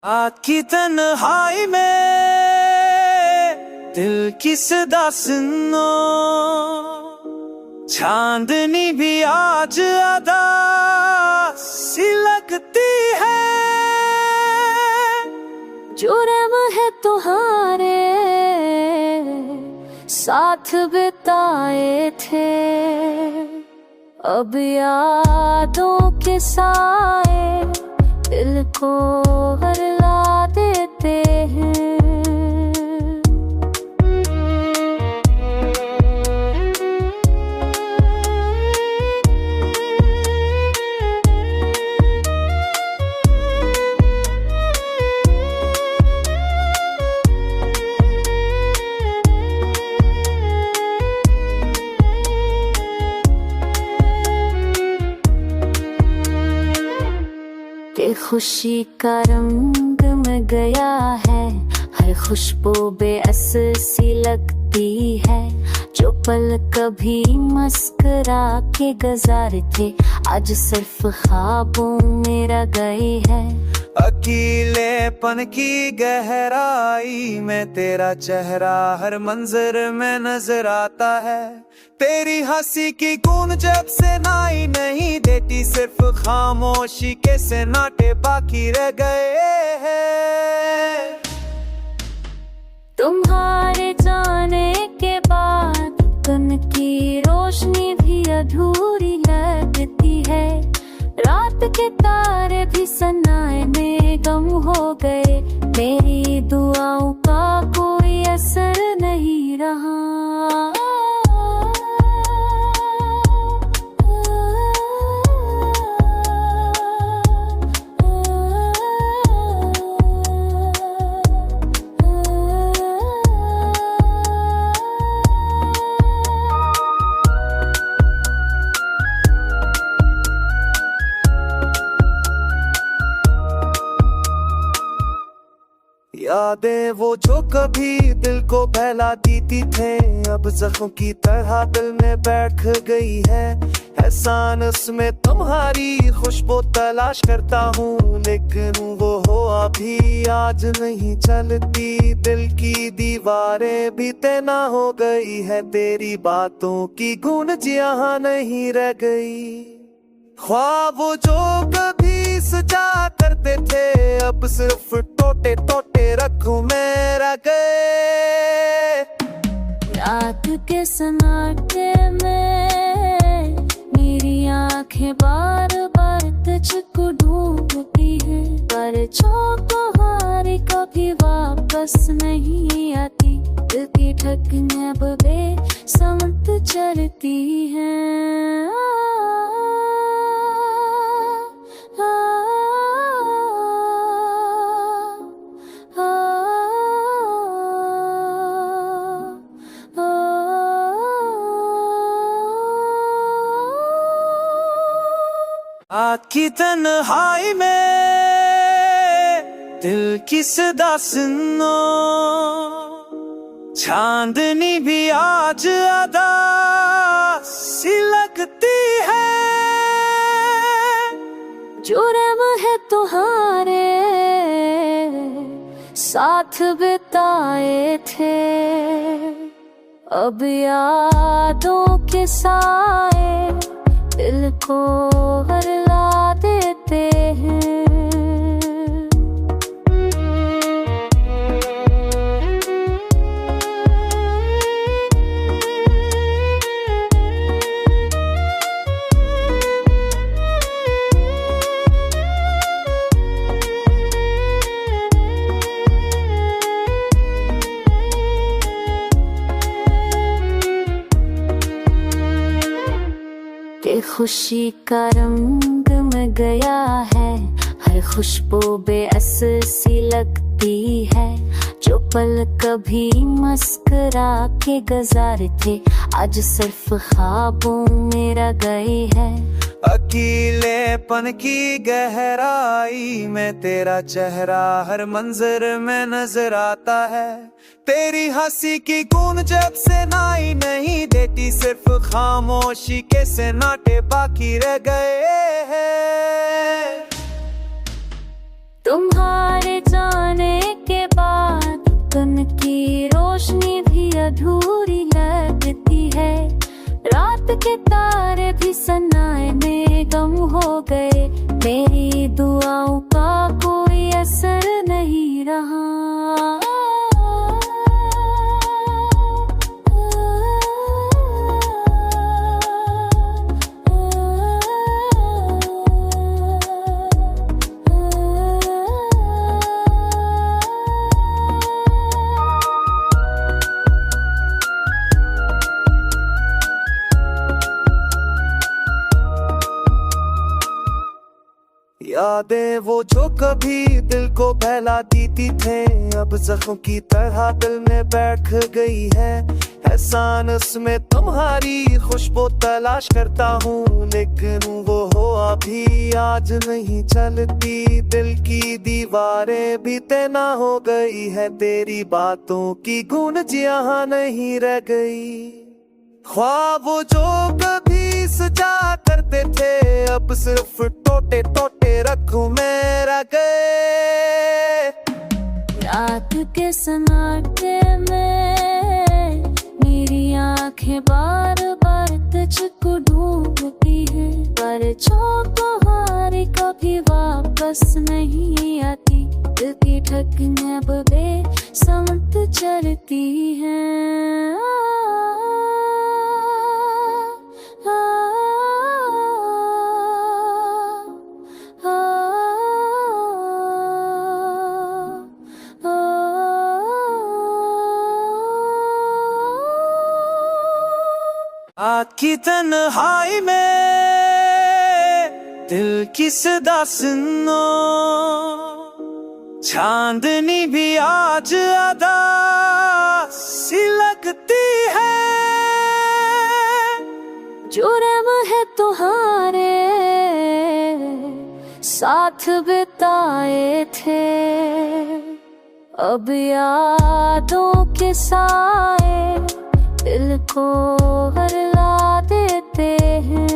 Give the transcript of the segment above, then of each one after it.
आखी तन्हाई में दिल की सदा सुनो, चांदनी भी आज आधा सी लगती है। जुर्म है तुम्हारे साथ बिताए थे, अब यादों के साए दिल को हरला देते हैं। के खुशी का रंग में गया है, हर खुशबू बेअस सी लगती है। जो पल कभी मस्करा के गुजारे थे, आज सिर्फ ख्वाबों में रह गए हैं। अकेलेपन की गहराई में तेरा चेहरा हर मंजर में नजर आता है। तेरी हंसी की गूंज जब से नाई नहीं देती, सिर्फ खामोशी के सन्नाटे बाकी रह गए हैं। तुम्हारे जाने के बाद दिन की रोशनी भी अधूरी लगती है। रात के तारे भी सन्नाटे में गम हो गए, मेरी दुआओं का कोई असर नहीं रहा। यादें वो जो कभी दिल को बहला देती थे, अब जख्म की तरह दिल में बैठ गई है। एहसान उसमें तुम्हारी खुशबू तलाश करता हूँ, लेकिन वो हो अभी आज नहीं चलती। दिल की दीवारें भी तना हो गई है, तेरी बातों की गूंज यहाँ नहीं रह गई। ख्वाब वो जो कभी सजा करते थे, अब सिर्फ टोटे टोटे रखूं में रह गए। रात के सन्नाटे में मेरी आंखें बार बार तुझको ढूंढती है, पर जो तुम्हारी कभी वापस नहीं आती। दिल की धड़कनें अब बेसमत चलती हैं। आखी तन्हाई में दिल की सदा सुनो, चांदनी भी आज आधा सी लगती है। जुर्म है तुम्हारे साथ बिताए थे, अब यादों के साए दिल को हरला देते हैं। के खुशी का रंग में गया है, हर खुशबू बेअस सी लगती है। जो पल कभी मस्करा के गुजारे थे, आज सिर्फ ख्वाबों में रह गए हैं। अकेलेपन की गहराई में तेरा चेहरा हर मंजर में नजर आता है। तेरी हंसी की गूंज जब से नाई नहीं देती, सिर्फ खामोशी के सन्नाटे बाकी रह गए हैं। तुम्हारे जाने के बाद दिन की रोशनी भी अधूरी लगती है। रात के तारे भी सन्नाटे में गम हो गए। मेरी दुआओं का कोई असर नहीं रहा। यादें वो जो कभी दिल को बहलाती थे, अब जख्म की तरह दिल में बैठ गई है। एहसान उसमें तुम्हारी खुशबू तलाश करता हूँ, लेकिन वो हवा भी आज नहीं चलती। दिल की दीवारें भी तना हो गई है, तेरी बातों की गूंज यहाँ नहीं रह गई। ख्वाब जो कभी सजा करते थे, अब सिर्फ टोटे टोटे रखूं में रह गए। रात के सन्नाटे में मेरी आंखें बार बार तुझको ढूंढती है, पर जो तुम्हारी कभी वापस नहीं आती। दिल की धड़कनें अब बेसमत चलती हैं। रात की तन्हाई में दिल की सदा सुनो, चांदनी भी आज आधा सी लगती है। जुर्म है तुम्हारे साथ बिताए थे, अब यादों के साए दिल को हरला देते हैं।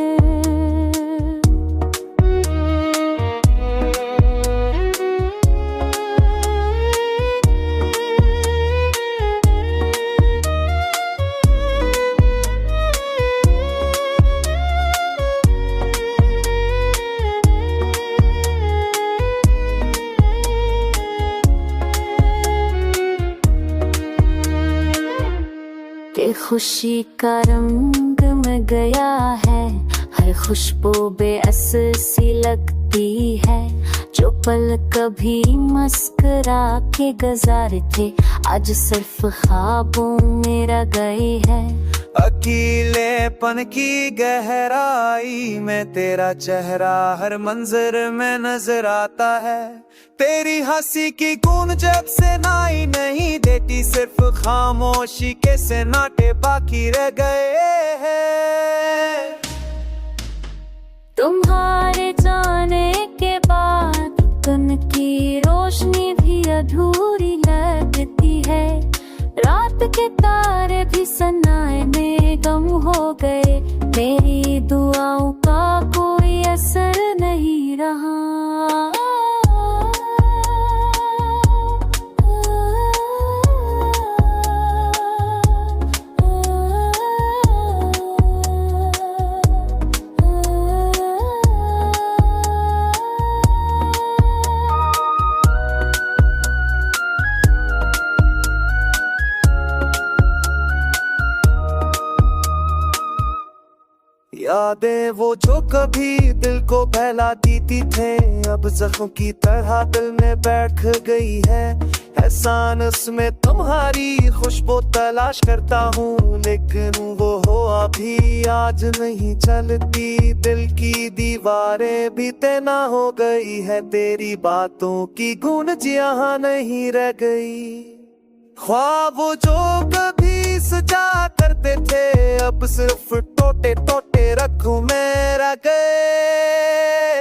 के खुशी का रंग में गया है, हर खुशबू बेअसर सी लगती है। जो पल कभी मुस्कुरा के गुजारे थे, आज सिर्फ ख्वाबों में रह गए हैं। अकेलेपन की गहराई में तेरा चेहरा हर मंजर में नजर आता है। तेरी हंसी की गूंज जब से नाई नहीं देती, सिर्फ खामोशी के सन्नाटे बाकी रह गए हैं। तुम्हारे जाने के बाद दिन की रोशनी भी अधूरी लगती है। रात के तारे भी सन्नाटे में गम हो गए। मेरी दुआओं का कोई असर नहीं रहा। यादें वो जो कभी दिल को बहलाती थे, अब जख्म की तरह दिल में बैठ गई है। एहसान उसमें तुम्हारी खुशबू तलाश करता हूँ, लेकिन वो हवा भी आज नहीं चलती। दिल की दीवारें भी तना हो गई है, तेरी बातों की गूंज यहाँ नहीं रह गई। ख्वाब जो कभी सजा करते थे, अब सिर्फ टोटे टोटे रखूं में रह गए।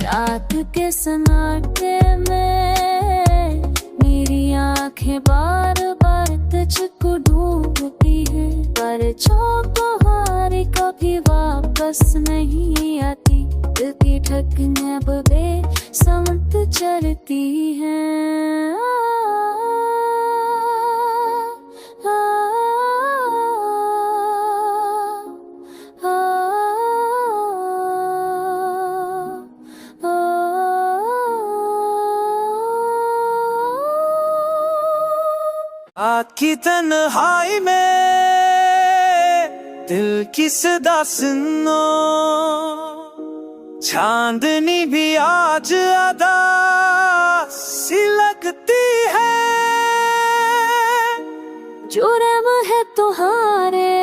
रात के सन्नाटे में मेरी आंखें बार बार तुझको ढूंढती है, पर जो तुम्हारी कभी वापस नहीं आती। दिल की धड़कनें अब बेसमत चलती आखी तन्हाई में दिल की सदा सुनो, चांदनी भी आज अदा सी लगती है। जुर्म है तुम्हारे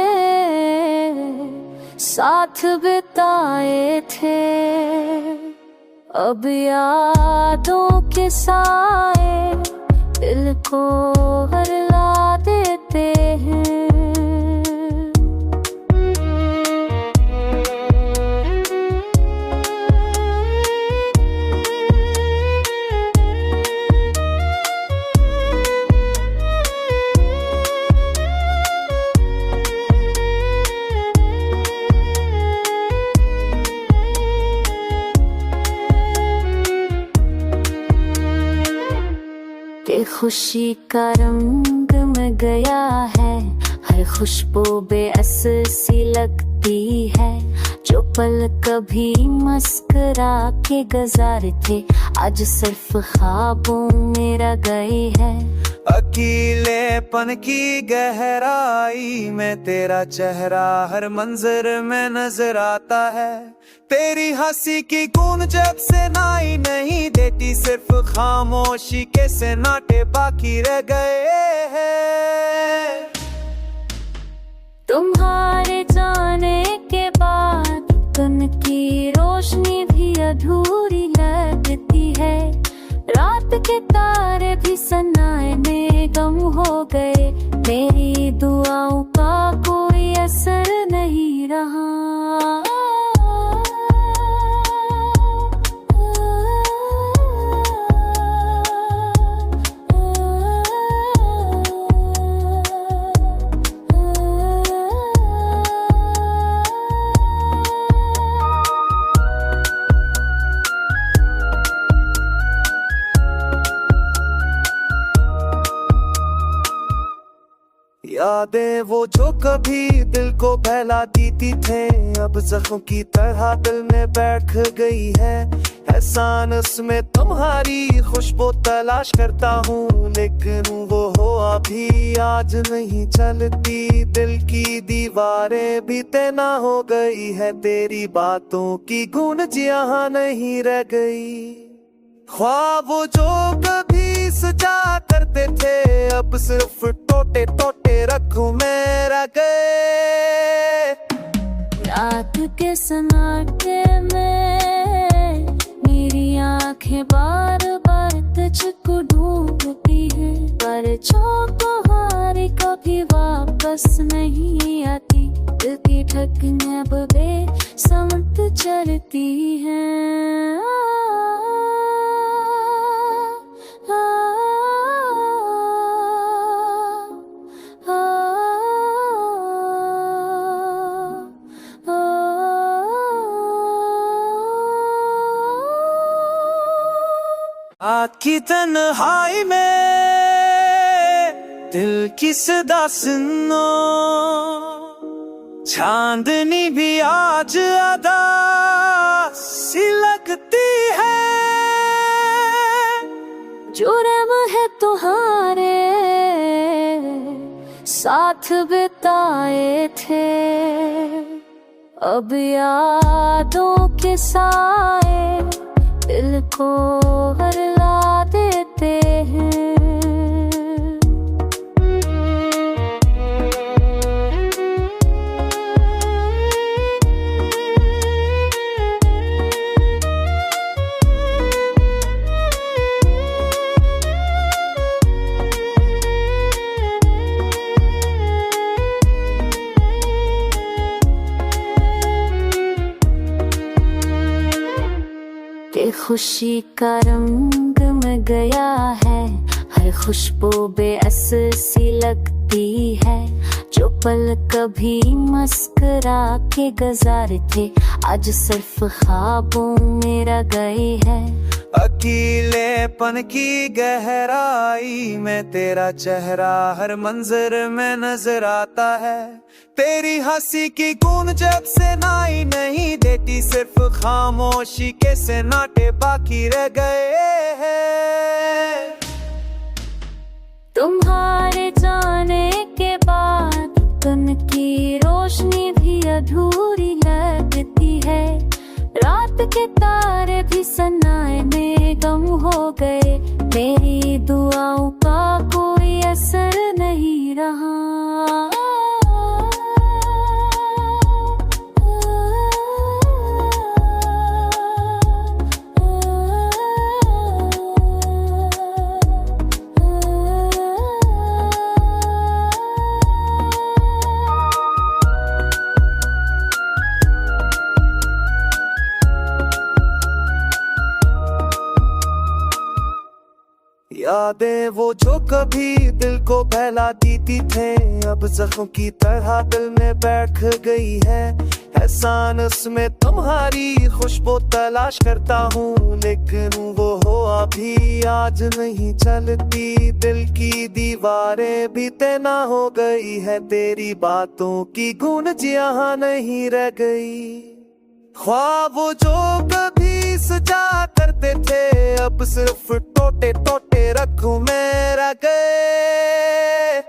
साथ बिताए थे, अब यादों के साए दिल को हरला देते हैं। के खुशी का रंग में गया है, हर खुशबू बेअस सी लगती है। जो पल कभी मस्करा के गुजारे थे, आज सिर्फ ख्वाबों में रह गए हैं। अकेलेपन की गहराई में तेरा चेहरा हर मंजर में नजर आता है। तेरी हंसी की गूंज जब से नाई नहीं देती, सिर्फ खामोशी के सन्नाटे बाकी रह गए हैं। तुम्हारे जाने के बाद दिन की रोशनी भी अधूरी लगती है। रात के तारे भी सन्नाटे में गम हो गए। मेरी दुआओं का कोई असर नहीं रहा। यादें वो जो कभी दिल को बहलाती थे, अब जख्म की तरह दिल में बैठ गई है। एहसान उसमें तुम्हारी खुशबू तलाश करता हूँ, लेकिन वो हो अभी आज नहीं चलती। दिल की दीवारें भी तना हो गई है, तेरी बातों की गूंज यहाँ नहीं रह गई। ख्वाब जो कभी सजा करते थे, अब सिर्फ टोटे टोटे रखूं में रह गए। रात के सन्नाटे में मेरी आंखें बार बार तुझको ढूंढती हैं, पर जो तुम्हारी कभी वापस नहीं आती। दिल की धड़कनें अब बेसमत चलती हैं। आखी तन्हाई में दिल की सदा सुनो, चांदनी भी आज अदा सी लगती है। जुर्म है तुम्हारे साथ बिताए थे, अब यादों के साए दिल को हरला देते हैं। के खुशी का रंग में गया है, हर खुशबू बेअस सी लगती है। जो पल कभी मस्करा के गुजारे थे, आज सिर्फ ख्वाबों में रह गए हैं। अकेलेपन की गहराई में तेरा चेहरा हर मंजर में नजर आता है। तेरी हंसी की गूंज जब से नाई नहीं देती, सिर्फ खामोशी के सन्नाटे बाकी रह गए हैं। तुम्हारे यादें वो जो कभी दिल को बहलाती थे, अब जख्म की तरह दिल में बैठ गई है। एहसान उसमें तुम्हारी खुशबू तलाश करता हूँ, लेकिन वो हो अभी आज नहीं चलती। दिल की दीवारें भी तना हो गई है, तेरी बातों की गूंज यहाँ नहीं रह गई। ख्वाब वो जो कभी सजा करते थे, अब सिर्फ टोटे टोटे रखूं में रह गए।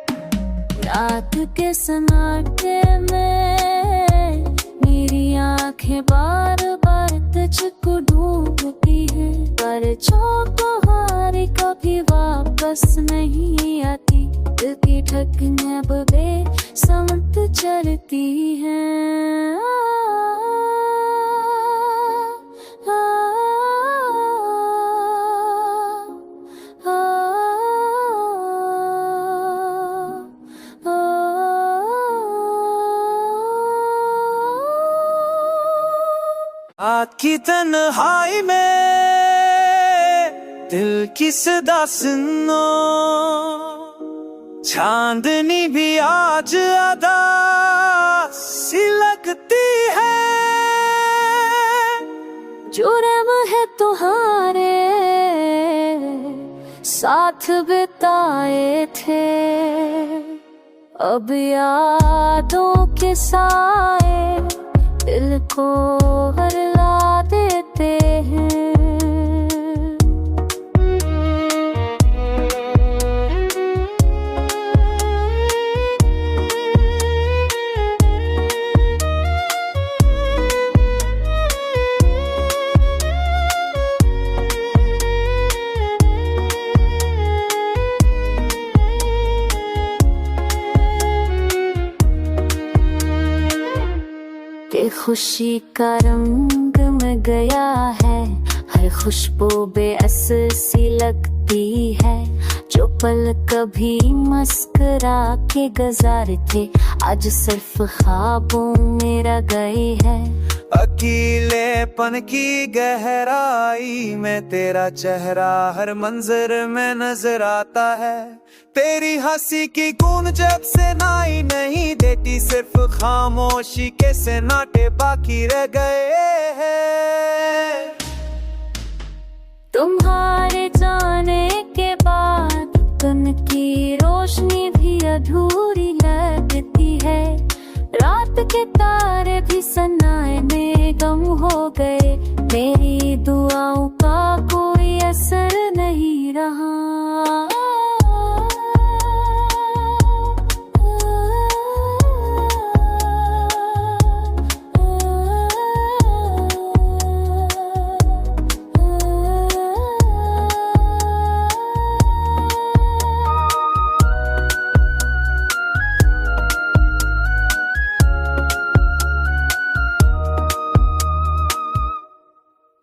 रात के सन्नाटे में मेरी आंखें बार बार तुझको ढूंढती है, पर जो तुम्हारी कभी वापस नहीं आती। दिल की धड़कनें अब बेसमत चलती हैं। रात की तन्हाई में दिल की सदा सुनो, चांदनी भी आज अदा सी लगती है। जुर्म है तुम्हारे साथ बिताए थे, अब यादों के साए दिल को हरला देते हैं। के खुशी का रंग में गया है, हर खुशबू बेअसर सी लगती है। जो पल कभी मस्करा के गुजारे थे, आज सिर्फ ख्वाबों में रह गए हैं। अकेलेपन की गहराई में तेरा चेहरा हर मंजर में नजर आता है। तेरी हंसी की गूंज जब से नाई नहीं देती, सिर्फ खामोशी के सन्नाटे बाकी रह गए हैं। तुम्हारे जाने के बाद दिन की रोशनी भी अधूरी लगती है। रात के तारे भी सन्नाटे में गम हो गए, मेरी दुआओं का कोई असर नहीं रहा।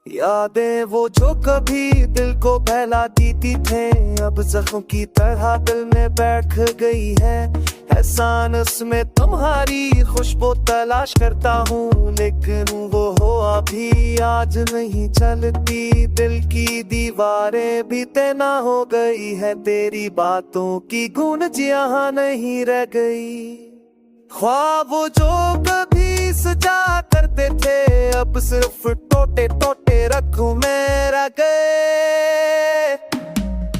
यादें वो जो कभी दिल को बहलाती थे, अब जख्म की तरह दिल में बैठ गई है। एहसान उसमें तुम्हारी खुशबू तलाश करता हूँ, लेकिन वो हो अभी आज नहीं चलती। दिल की दीवारें भी तना हो गई है, तेरी बातों की गूंज यहाँ नहीं रह गई। ख्वाब वो जो कभी सजा करते थे, अब सिर्फ टोटे टोटे रखूं में रह गए।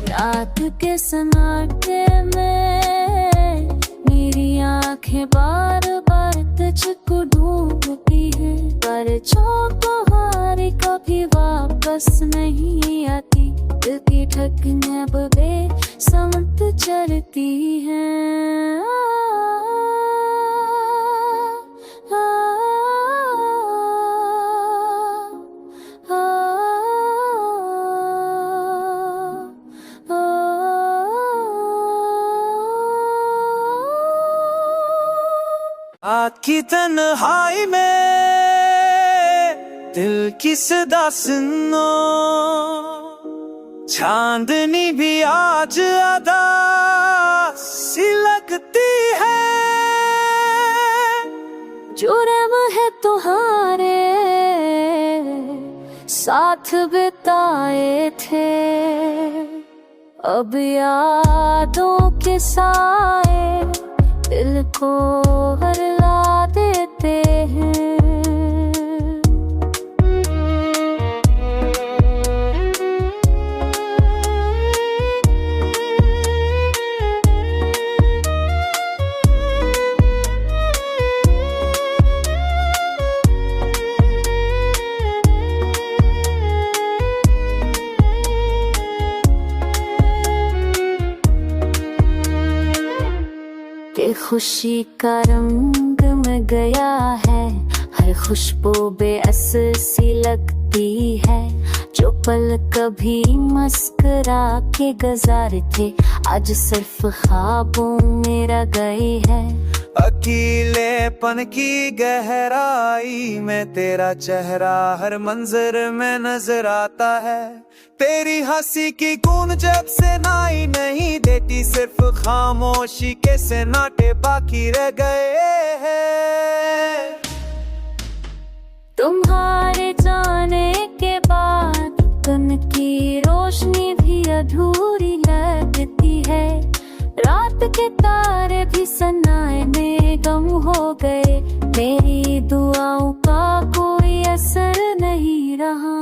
रात के सन्नाटे में मेरी आंखें बार बार तुझको ढूंढती है, पर जो तुम्हारी कभी वापस नहीं आती। दिल की धड़कनें अब बेसमत चलती हैं। रात की तन्हाई में दिल की सदा सुनो, चांदनी भी आज अदा सी लगती है। जुर्म है तुम्हारे साथ बिताए थे, अब यादों के साए दिल को हरला देते हैं। कि खुशी का रंग में गया है, हर खुशबू बेअस सी लगती है। जो पल कभी मस्करा के गुजारे थे, आज सिर्फ ख्वाबों में रह गए हैं। अकेलेपन की गहराई में तेरा चेहरा हर मंजर में नजर आता है। तेरी हंसी की गूंज जब से नाई नहीं देती, सिर्फ खामोशी के सन्नाटे बाकी रह गए हैं। तुम्हारे जाने के बाद दिन की रोशनी भी अधूरी लगती है। रात के तारे भी सन्नाटे में गम हो गए। मेरी दुआओं का कोई असर नहीं रहा।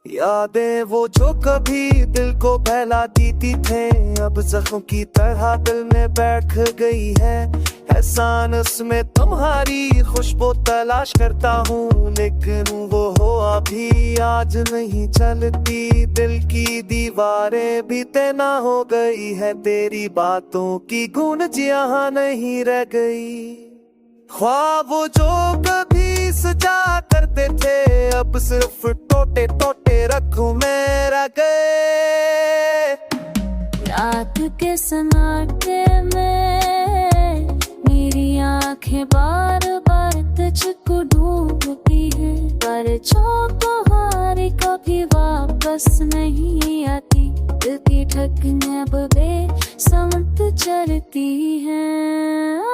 यादें वो जो कभी दिल को बहलाती थे, अब जख्म की तरह दिल में बैठ गई है। एहसान उसमें तुम्हारी खुशबू तलाश करता हूँ, लेकिन वो हो अभी आज नहीं चलती। दिल की दीवारें भी तना हो गई है, तेरी बातों की गूंज यहाँ नहीं रह गई। ख्वाब जो कभी सजा करते थे, अब सिर्फ टोटे टोटे रखूं में रह गए। रात के सन्नाटे में मेरी आंखें बार बार तुझको ढूंढती है, पर जो तुम्हारी कभी वापस नहीं आती। दिल की धड़कनें अब बेसमत चलती हैं।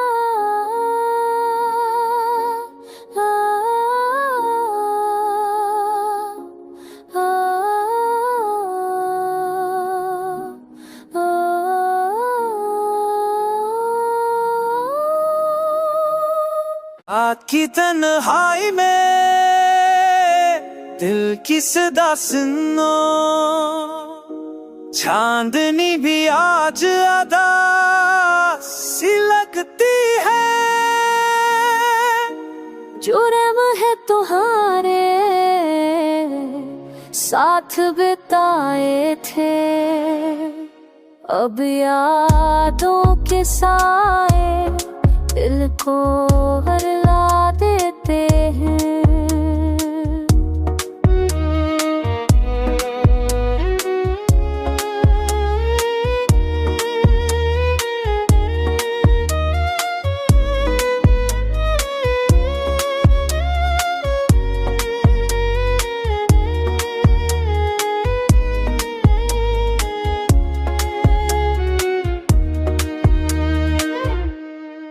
रात की तन्हाई में दिल की सदा सुनो, चांदनी भी आज आधा सी लगती है। जुर्म है तुम्हारे साथ बिताए थे, अब यादों के साए दिल को हरला देते हैं।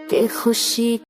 कि खुशी